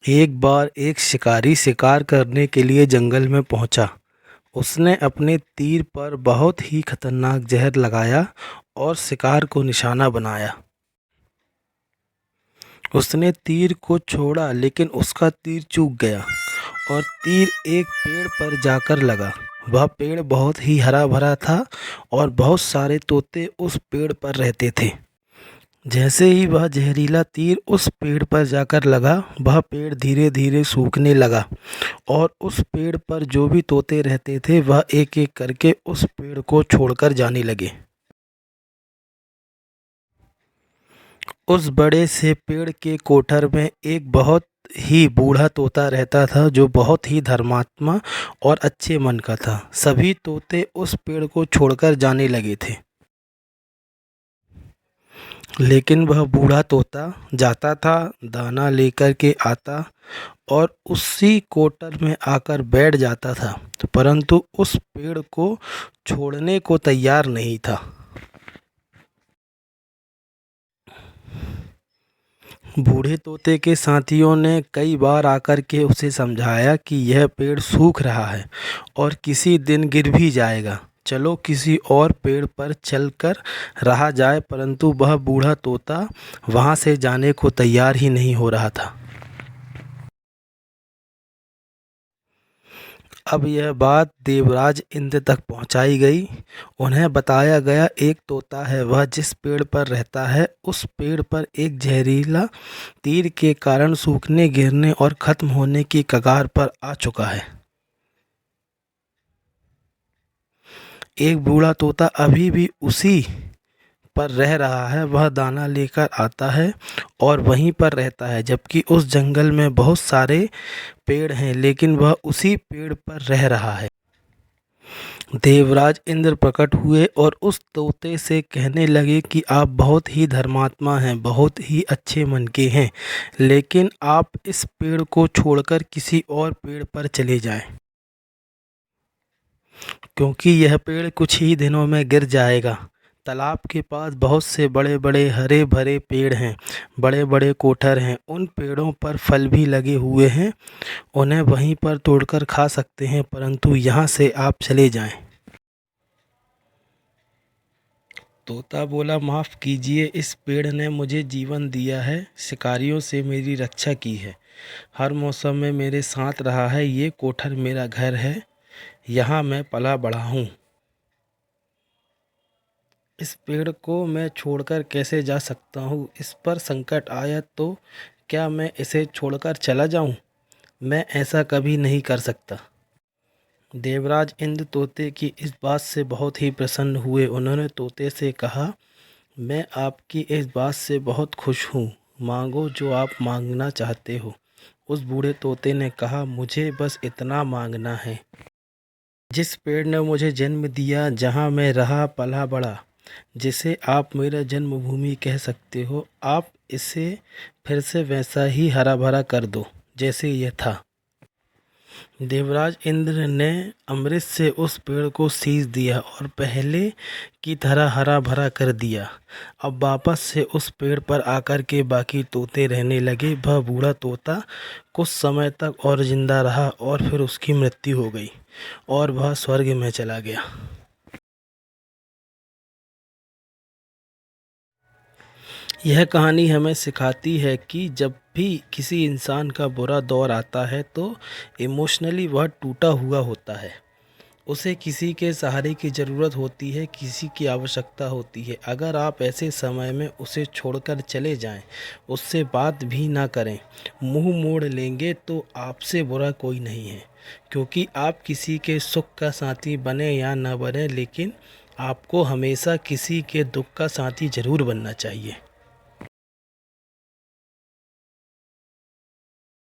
एक बार एक शिकारी शिकार करने के लिए जंगल में पहुंचा। उसने अपने तीर पर बहुत ही खतरनाक जहर लगाया और शिकार को निशाना बनाया। उसने तीर को छोड़ा लेकिन उसका तीर चूक गया और तीर एक पेड़ पर जाकर लगा। वह पेड़ बहुत ही हरा भरा था और बहुत सारे तोते उस पेड़ पर रहते थे। जैसे ही वह जहरीला तीर उस पेड़ पर जाकर लगा, वह पेड़ धीरे धीरे सूखने लगा और उस पेड़ पर जो भी तोते रहते थे वह एक एक करके उस पेड़ को छोड़कर जाने लगे। उस बड़े से पेड़ के कोठर में एक बहुत ही बूढ़ा तोता रहता था जो बहुत ही धर्मात्मा और अच्छे मन का था। सभी तोते उस पेड़ को छोड़कर जाने लगे थे, लेकिन वह बूढ़ा तोता जाता था, दाना लेकर के आता और उसी कोटर में आकर बैठ जाता था, परंतु उस पेड़ को छोड़ने को तैयार नहीं था। बूढ़े तोते के साथियों ने कई बार आकर के उसे समझाया कि यह पेड़ सूख रहा है और किसी दिन गिर भी जाएगा, चलो किसी और पेड़ पर चलकर रहा जाए, परंतु वह बूढ़ा तोता वहाँ से जाने को तैयार ही नहीं हो रहा था। अब यह बात देवराज इंद्र तक पहुंचाई गई। उन्हें बताया गया एक तोता है, वह जिस पेड़ पर रहता है उस पेड़ पर एक जहरीला तीर के कारण सूखने, गिरने और खत्म होने की कगार पर आ चुका है। एक बूढ़ा तोता अभी भी उसी पर रह रहा है। वह दाना लेकर आता है और वहीं पर रहता है, जबकि उस जंगल में बहुत सारे पेड़ हैं, लेकिन वह उसी पेड़ पर रह रहा है। देवराज इंद्र प्रकट हुए और उस तोते से कहने लगे कि आप बहुत ही धर्मात्मा हैं, बहुत ही अच्छे मन के हैं, लेकिन आप इस पेड़ को छोड़कर किसी और पेड़ पर चले जाएं, क्योंकि यह पेड़ कुछ ही दिनों में गिर जाएगा। तालाब के पास बहुत से बड़े बड़े हरे भरे पेड़ हैं, बड़े बड़े कोठर हैं, उन पेड़ों पर फल भी लगे हुए हैं, उन्हें वहीं पर तोड़कर खा सकते हैं, परंतु यहाँ से आप चले जाएं। तोता बोला, माफ़ कीजिए, इस पेड़ ने मुझे जीवन दिया है, शिकारियों से मेरी रक्षा की है, हर मौसम में मेरे साथ रहा है, ये कोठर मेरा घर है, यहाँ मैं पला बड़ा हूँ। इस पेड़ को मैं छोड़कर कैसे जा सकता हूँ? इस पर संकट आया तो क्या मैं इसे छोड़कर चला जाऊँ? मैं ऐसा कभी नहीं कर सकता। देवराज इंद्र तोते की इस बात से बहुत ही प्रसन्न हुए। उन्होंने तोते से कहा, मैं आपकी इस बात से बहुत खुश हूँ, मांगो जो आप मांगना चाहते हो। उस बूढ़े तोते ने कहा, मुझे बस इतना मांगना है, जिस पेड़ ने मुझे जन्म दिया, जहाँ मैं रहा पला बड़ा, जिसे आप मेरा जन्मभूमि कह सकते हो, आप इसे फिर से वैसा ही हरा भरा कर दो जैसे यह था। देवराज इंद्र ने अमृत से उस पेड़ को सींच दिया और पहले की तरह हरा भरा कर दिया। अब वापस से उस पेड़ पर आकर के बाकी तोते रहने लगे। वह बूढ़ा तोता कुछ समय तक और जिंदा रहा और फिर उसकी मृत्यु हो गई और वह स्वर्ग में चला गया। यह कहानी हमें सिखाती है कि जब भी किसी इंसान का बुरा दौर आता है तो इमोशनली वह टूटा हुआ होता है, उसे किसी के सहारे की ज़रूरत होती है, किसी की आवश्यकता होती है। अगर आप ऐसे समय में उसे छोड़कर चले जाएं, उससे बात भी ना करें, मुंह मोड़ लेंगे, तो आपसे बुरा कोई नहीं है, क्योंकि आप किसी के सुख का साथी बने या ना बने, लेकिन आपको हमेशा किसी के दुख का साथी ज़रूर बनना चाहिए।